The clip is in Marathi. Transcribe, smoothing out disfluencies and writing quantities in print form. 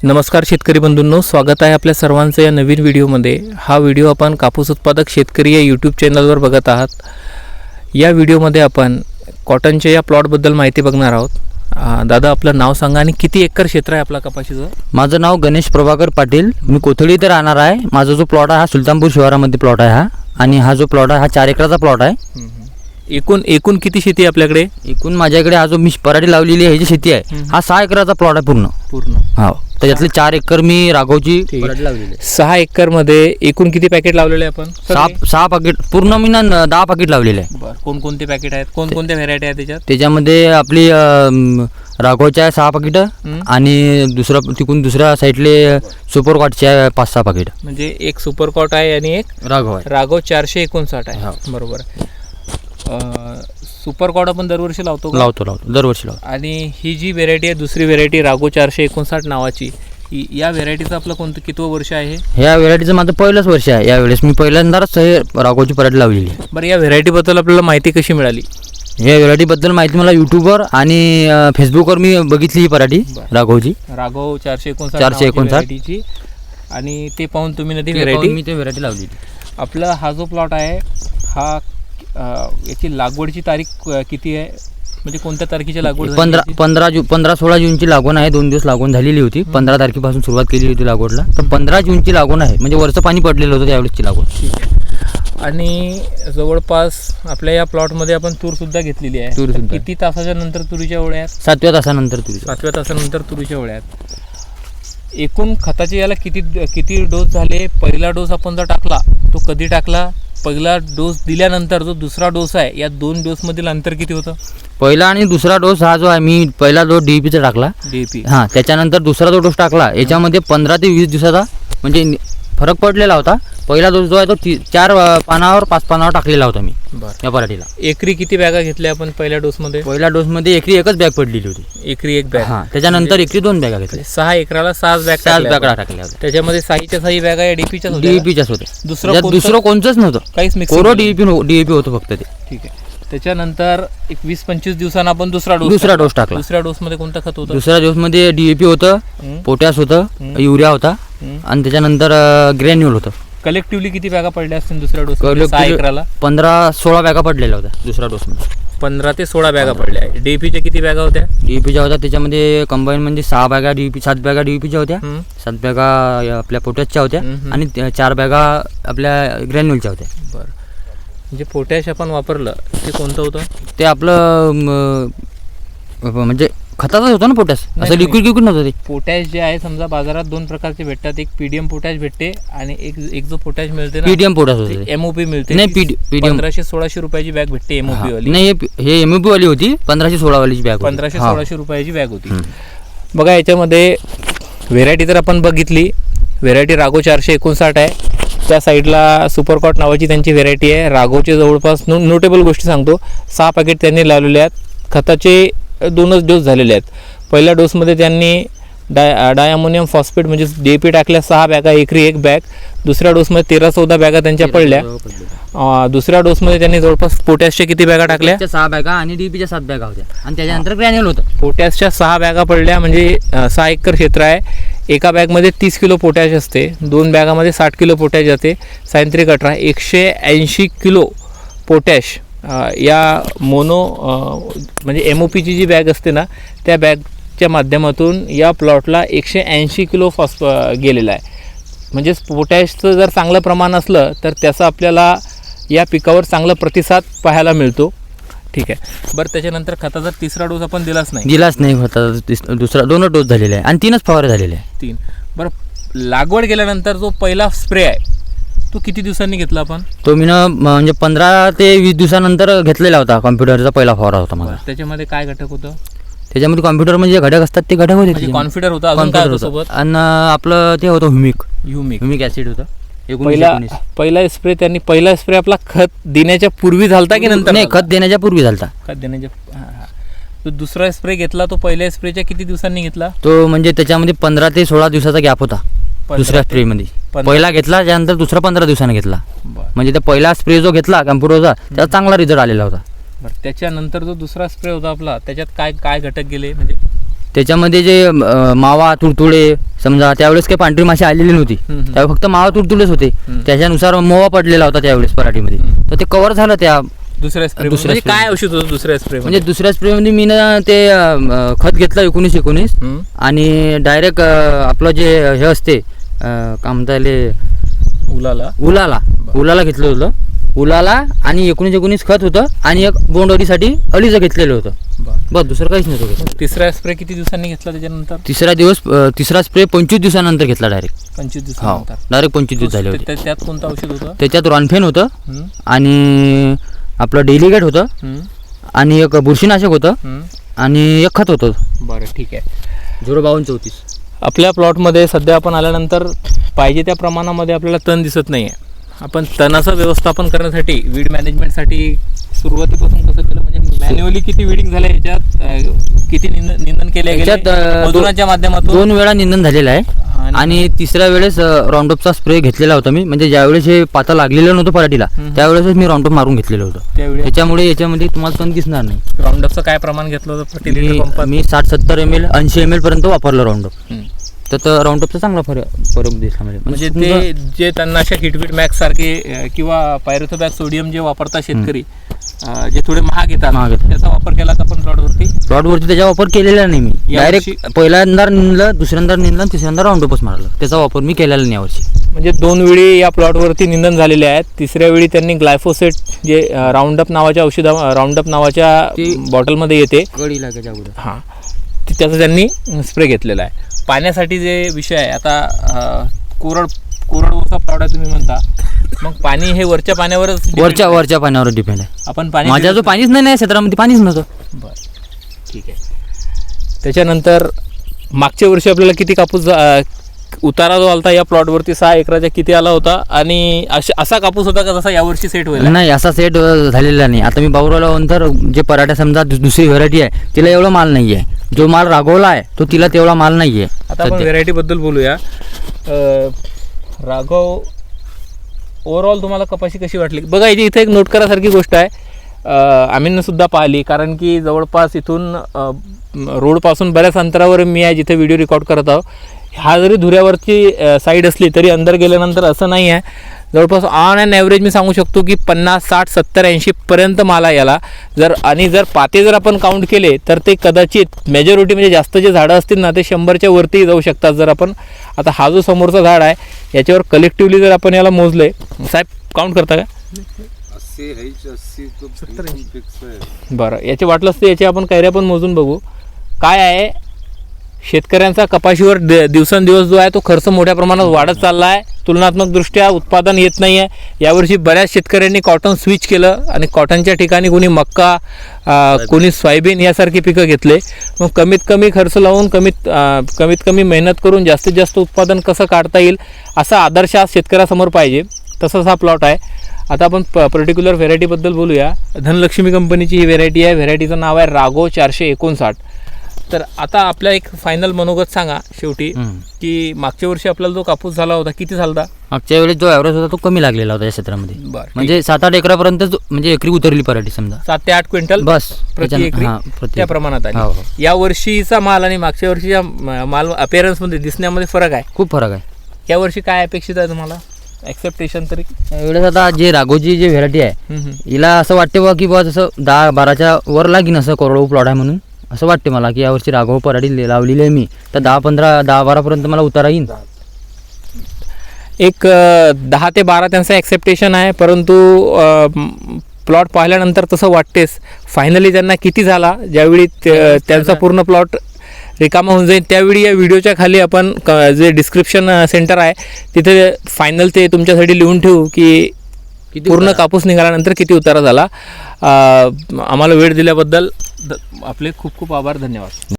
नमस्कार शेतकरी बंधूंनो, स्वागत आहे आपल्या सर्वांचं या नवीन व्हिडिओमध्ये। हा व्हिडिओ आपण कापूस उत्पादक शेतकरी या यूट्यूब चॅनलवर बघत आहात। या व्हिडिओमध्ये आपण कॉटनच्या या प्लॉटबद्दल माहिती बघणार आहोत। दादा, आपलं नाव सांगा आणि किती एकर क्षेत्र आहे आपला कपाशीचं? माझं नाव गणेश प्रभाकर पाटील, मी कोथळी इथे राहणार आहे। माझा जो प्लॉट आहे हा सुलतानपूर शहरामध्ये प्लॉट आहे हा, आणि हा जो प्लॉट आहे हा 4 एकराचा प्लॉट आहे। एकूण किती शेती आहे आपल्याकडे? एकूण माझ्याकडे हा जो मी पराठी लावलेली आहे ही जी शेती आहे हा 6 एकराचा प्लॉट आहे पूर्ण। हो, त्याच्यातले 4 एकर मी राघवची पराठी लावलेली आहे। 6 एकर मध्ये एकूण किती पॅकेट लावलेले आपण? 6 पॅकेट पूर्ण मी 10 पॅकेट लावलेले आहे। बरं, कोणकोणते पॅकेट आहेत, कोणकोणत्या व्हेरायटी आहेत त्याच्यामध्ये आपली राघवच्या 6 पॅकेट आणि दुसऱ्या साईडले सुपर कॉटच्या 5-6 पॅकेट। म्हणजे एक सुपर कॉट आहे आणि एक राघव 459 आहे। बरोबर आहे। सुपर कॉड आपण दरवर्षी लावतो दरवर्षी लावतो। आणि ही जी व्हेरायटी आहे, दुसरी व्हेरायटी राघव 459 नावाची, या व्हेरायटीचं आपलं कितवं वर्ष आहे? ह्या व्हेरायटीचं माझं पहिलंच वर्ष आहे। यावेळेस मी पहिल्यांदाच राघवची पराठी लावलेली आहे। बरं, या व्हेरायटीबद्दल आपल्याला माहिती कशी मिळाली? या व्हेरायटीबद्दल माहिती मला यूट्यूबवर आणि फेसबुकवर मी बघितली ही पराठी राघवची, राघव 459 आणि ते पाहून तुम्ही ती व्हेरायटी लावली। आपला हा जो प्लॉट आहे हा याची लागवडची तारीख किती आहे, म्हणजे कोणत्या तारखेची लागवड? 15-16 जूनची लागवड आहे। 2 दिवस लागवड झालेली होती। 15 तारखेपासून सुरुवात केली होती लागवडला, तर 15 जूनची लागवड आहे। म्हणजे वरचं पाणी पडलेलं होतं त्यावेळेसची लागवड। आणि जवळपास आपल्या या प्लॉटमध्ये आपण तूर सुद्धा घेतलेली आहे। किती तासाच्या नंतर तुरीच्या ओळ्या आहेत? 7व्या तासानंतर 7व्या तासानंतर तुरीच्या ओळ्या आहेत। एकूण खताचे याला किती डोस झाले? पहिला डोस आपण जर टाकला तो कधी टाकला? पहिला डोस दिल्यानंतर जो दुसरा डोस आहे, या 2 डोस मधील अंतर किती होतं? पहिला आणि दुसरा डोस हा जो आहे, मी पहिला डोस DAPचा टाकला, हां, त्याच्यानंतर दुसरा जो डोस टाकला याच्यामध्ये 15 ते 20 दिवसाचा म्हणजे फरक पडलेला होता। पहिला डोस जो आहे तो 4 पानावर 5 पानावर टाकलेला होता मी या पराठीला। एकरी किती बॅगा घेतल्या आपण पहिल्या डोसमध्ये? पहिल्या डोसमध्ये एकरी एकच बॅग पडलेली होती, एकरी एक बॅग। हां, त्याच्यानंतर एकरी 2 बॅगा घेतल्या। 6 एकराला 6 बॅग टाकल्या होत्या। त्याच्यामध्ये 6 बॅगा या DAPच्याच होत्या। दुसरं कोणतंच नव्हतं, काहीच मिक्स, कोरो DAP होतं फक्त ते। ठीक आहे। त्याच्यानंतर 20-25 दिवसांना आपण दुसरा डोस टाकला। दुसऱ्या डोस मध्ये कोणतं खत होतं? दुसऱ्या डोस मध्ये DAP होतं, पोटॅश होतं, युरिया होता आणि त्याच्यानंतर ग्रॅन्युअल होतं। कलेक्टिव्हली किती बॅगा पडल्या असतील दुसऱ्या डोस? 6 एकराला 15-16 बॅगा पडलेल्या होत्या दुसऱ्या डोस मध्ये। 15 ते 16 बॅगा पडल्या। DAPच्या किती बॅगा होत्या? DAPच्या होत्या त्याच्यामध्ये कंबाईन म्हणजे 6 बॅगा DAP, 7 बॅगा DAPच्या होत्या, 7 बॅगा आपल्या पोटॅशच्या होत्या आणि 4 बॅगा आपल्या ग्रॅन्युअलच्या होत्या। बरं, म्हणजे पोटॅश आपण वापरलं ते कोणतं होतं? ते आपलं म्हणजे खताचं होतं ना पोटॅश, असं लिक्विड नव्हतं ते। पोटॅश जे आहे समजा बाजारात 2 प्रकारचे भेटतात, एक PDM पोटॅश भेटते आणि एक जो पोटॅश मिळते ना PDM पोटॅश होते, MOP मिळते। नाही, PDM 1500-1600 रुपयाची बॅग भेटते MOP वाली। नाही, हे MOP वाली होती, 1500-16 वालीची बॅग, 1500-1600 रुपयाची बॅग होती। बघा, याच्यामध्ये व्हेरायटी तर आपण बघितली, व्हेरायटी राघव 459 आहे। त्या साईडला सुपरकॉट नावाची त्यांची व्हेरायटी आहे। राघवचे जवळपास नोटेबल गोष्टी सांगतो, 6 पॅकेट त्यांनी लावलेले आहेत। खताचे 2च डोस झालेले आहेत। पहिल्या डोसमध्ये त्यांनी डायअमोनियम फॉस्फेट म्हणजे DAP टाकल्या 6 बॅगा, एकरी एक बॅग। दुसऱ्या डोसमध्ये 13-14 बॅगा त्यांच्या पडल्या। दुसऱ्या डोसमध्ये त्यांनी जवळपास पोटॅशच्या किती बॅगा टाकल्या? 6 बॅगा आणि DAPच्या 7 बॅगा होत्या आणि त्याच्यानंतर ग्रॅन्युअल होतं। पोटॅशच्या 6 बॅगा पडल्या, म्हणजे 6 एकर क्षेत्र आहे। एका बॅगमध्ये 30 किलो पोटॅश असते, 2 बॅगामध्ये 60 किलो पोटॅश जाते। सायंत्रिक 18 180 किलो पोटॅश या मोनो म्हणजे MOPची जी बॅग असते ना, त्या बॅगच्या माध्यमातून या प्लॉटला 180 किलो गेलेला आहे। म्हणजे पोटॅशचं जर चांगलं प्रमाण असलं तर त्याचा आपल्याला या पिकावर चांगला प्रतिसाद पाहायला मिळतो। ठीक आहे। बरं, त्याच्यानंतर खताचा तिसरा डोस आपण दिलाच नाही खताचा दुसरा 2 डोस झालेला आहे आणि 3च फवारे झालेले आहे। 3। बरं, लागवड केल्यानंतर जो पहिला स्प्रे आहे तो किती दिवसांनी घेतला आपण? तो मी म्हणजे 15 ते 20 दिवसानंतर घेतलेला होता। कॉम्प्युटरचा पहिला फवारा होता माझा। त्याच्यामध्ये काय घटक होतं? त्याच्यामध्ये कॉम्प्युटर म्हणजे घटक असतात ते घटक होते, कॉन्फिडर होता, अजून काय होतं सोबत? आणि आपलं ते होतं ह्युमिक ॲसिड होतं। पहिला स्प्रे त्यांनी पहिला स्प्रे आपला खत देण्याच्या पूर्वी झालता की नंतर? नाही, खत देण्याच्या पूर्वी झालता। खत देण्याच्या दुसरा स्प्रे घेतला तो पहिल्या स्प्रेच्या किती दिवसांनी घेतला? तो म्हणजे त्याच्यामध्ये 15 ते 16 दिवसाचा गॅप होता दुसऱ्या स्प्रेमध्ये। पहिला घेतला, त्यानंतर दुसरा 15 दिवसांनी घेतला। म्हणजे त्या पहिला स्प्रे जो घेतला कॉम्प्युटरचा त्याचा चांगला रिझल्ट आलेला होता। त्याच्यानंतर जो दुसरा स्प्रे होता आपला, त्याच्यात काय घटक गेले? म्हणजे त्याच्यामध्ये जे मावा तुडतुडे समजा त्यावेळेस काही पांढरी माशी आलेली नव्हती, त्यावेळेस फक्त मावा तुडतुडेच होते. त्याच्यानुसार मोवा पडलेला होता त्यावेळेस पराठीमध्ये, तर ते कव्हर झालं त्या दुसऱ्या स्प्रे. काय औषध होतं दुसऱ्या स्प्रे म्हणजे दुसऱ्या स्प्रेमध्ये मी ना ते खत घेतलं 19 आणि डायरेक्ट आपलं जे हे असते काय म्हणता उलाला घेतलं होतं. उलाला आणि 19 खत होतं आणि एक बोंडवडीसाठी अळीचं घेतलेलं होतं. बस दुसरं काहीच नव्हतं. तिसरा स्प्रे किती दिवसांनी घेतला त्याच्यानंतर? तिसरा स्प्रे 25 दिवसानंतर घेतला डायरेक्ट. 25 दिवसानंतर डायरेक्ट 25 दिवस झाले होते. त्यात कोणतं औषध होतं? त्याच्यात रॉनफेन होतं आणि आपलं डेलिगेट होतं आणि एक बुरशीनाशक होतं आणि एक खत होतं. बरं ठीक आहे. 05234. आपल्या प्लॉटमध्ये सध्या आपण आल्यानंतर पाहिजे त्या प्रमाणामध्ये आपल्याला तण दिसत नाही आहे. आपण तणाचं व्यवस्थापन करण्यासाठी वीड मॅनेजमेंटसाठी सुरुवातीपासून कसं केलं, म्हणजे मॅन्युअली किती विडिंग झालं याच्यात, किती निंदन केले मजुरांच्या माध्यमातून? 2 वेळा निंदन झालेलं आहे आणि तिसऱ्या वेळेस राऊंडअपचा स्प्रे घेतलेला होता मी. म्हणजे ज्यावेळेस हे पाता लागलेलं नव्हतं पराठीला त्यावेळेसच मी राऊंडअप मारून घेतलेलं होतं. त्याच्यामुळे याच्यामध्ये तुम्हाला तण दिसणार नाही. राऊंडअपचं काय प्रमाण घेतलं होतं? मी 60-70 ml 80 ml पर्यंत वापरलं राऊंडअप. तर राऊंडअपचा चांगला फरक दिसला. म्हणजे ते जे तणनाशक हिटविट मॅक्स सारखे किंवा पायरोथोबॅक सोडियम जे वापरतात शेतकरी, जे थोडे महाग येतात, त्याचा वापर केला आपण प्लॉटवरती? त्याचा वापर केलेला नाही मी. डायरेक्ट पहिल्यांदा निंदलं, दुसऱ्यांदा निंदलं, तिसऱ्यांदा राऊंडअपच मारलं. त्याचा वापर मी केलेला नाही यावर्षी. म्हणजे 2 वेळी या प्लॉटवरती निंदन झालेले आहेत. तिसऱ्या वेळी त्यांनी ग्लायफोसेट जे राऊंडअप नावाच्या राऊंडअप नावाच्या बॉटलमध्ये येते, हां, त्याचा त्यांनी स्प्रे घेतलेला आहे. पाण्यासाठी जे विषय आहे आता, कोरड ओसा प्लॉट आहे तुम्ही म्हणता, मग पाणी हे वरच्या पाण्यावरच वरच्या पाण्यावर डिपेंड आहे. आपण पाणी माझ्या जो पाणीच नाही क्षेत्रामध्ये पाणीच नव्हतं. बरं ठीक आहे. त्याच्यानंतर मागच्या वर्षी आपल्याला किती कापूस उतारा जो आला या प्लॉटवरती 6 एकराच्या किती आला होता आणि असा कापूस होता का जसा यावर्षी सेट होईल? नाही, असा सेट झालेला नाही. आता मी बावरवला नंतर जे पराठा समजा दुसरी व्हेरायटी आहे तिला एवढा माल नाही आहे. जो माल राघवला आहे तो तिला तेवढा माल नाही आहे. आता आपण व्हेरायटीबद्दल बोलूया. राघव ओव्हरऑल तुम्हाला कपाशी कशी वाटली? बघा इथे एक नोट करासारखी गोष्ट आहे, आम्ही सुद्धा पाहिली, कारण की जवळपास इथून रोडपासून बऱ्याच अंतरावर मी आहे जिथे व्हिडिओ रेकॉर्ड करत आहोत. हा जरी धुऱ्यावरची साईड असली तरी अंदर गेल्यानंतर असं नाही आहे. जवळपास ऑन अँड ॲव्हरेज मी सांगू शकतो की 50, 60, 70, 80पर्यंत माल आहे याला. जर पाते जर आपण काउंट केले तर ते कदाचित मेजॉरिटी म्हणजे जास्त जे झाडं असतील ना ते 100च्या वरती जाऊ शकतात. जर आपण आता हा जो समोरचा झाड आहे याच्यावर कलेक्टिव्हली जर आपण याला मोजले, साहेब काउंट करता का? 80 बरं, याची वाटलंच तर याची आपण कैऱ्या पण मोजून बघू. काय आहे, शेतकऱ्यांचा कपाशीवर दिवसेंदिवस जो आहे तो खर्च मोठ्या प्रमाणात वाढत चालला आहे. तुलनात्मकदृष्ट्या उत्पादन येत नाही आहे. यावर्षी बऱ्याच शेतकऱ्यांनी कॉटन स्विच केलं आणि कॉटनच्या ठिकाणी कोणी मक्का, कोणी सोयाबीन यासारखी पिकं घेतले. मग कमीत कमी खर्च लावून कमीत कमी मेहनत करून जास्तीत जास्त उत्पादन कसं काढता येईल असा आदर्श आज शेतकऱ्यासमोर पाहिजे. तसंच हा प्लॉट आहे. आता आपण पर्टिक्युलर व्हेरायटीबद्दल बोलूया. धनलक्ष्मी कंपनीची ही व्हेरायटी आहे. व्हेरायटीचं नाव आहे राघव 459. तर आता आपल्या एक फायनल मनोगत सांगा शेवटी, की मागच्या वर्षी आपल्याला जो कापूस झाला होता किती झाला होता? मागच्या वेळेस जो ॲव्हरेज होता तो कमी लागलेला होता या क्षेत्रामध्ये. म्हणजे 7-8 एकरापर्यंत म्हणजे एकरी उतरली पराठी समजा 7 ते 8 क्विंटल बस प्रति एकरी त्या प्रमाणात आली. या वर्षीचा माल आणि मागच्या वर्षीच्या माल अपिअरन्समध्ये दिसण्यामध्ये फरक आहे, खूप फरक आहे. या वर्षी काय अपेक्षित आहे तुम्हाला एक्सेप्टेशन तरी? एवढ्याच आता जे राघोची जी व्हेरायटी आहे हिला असं वाटते बा की बा जसं 10-12च्या वर लागीन असं कोरडवाहू प्लॉट आहे म्हणून असं वाटते मला की यावर्षी राघव पराठी लावलेली आहे मी, तर 10-12पर्यंत मला उतारा येईन. एक 10 ते 12 त्यांचं ॲक्सेप्टेशन आहे, परंतु प्लॉट पाहिल्यानंतर तसं वाटतेच. फायनली त्यांना किती झाला ज्यावेळी त्यांचा पूर्ण प्लॉट रिकामा होऊन जाईल त्यावेळी या व्हिडिओच्या खाली आपण जे डिस्क्रिप्शन सेंटर आहे तिथे फायनल ते तुमच्यासाठी लिहून ठेवू की पूर्ण कापूस निघाल्यानंतर किती उतारा झाला. आम्हाला वेळ दिल्याबद्दल आपले खूप खूप आभार, धन्यवाद.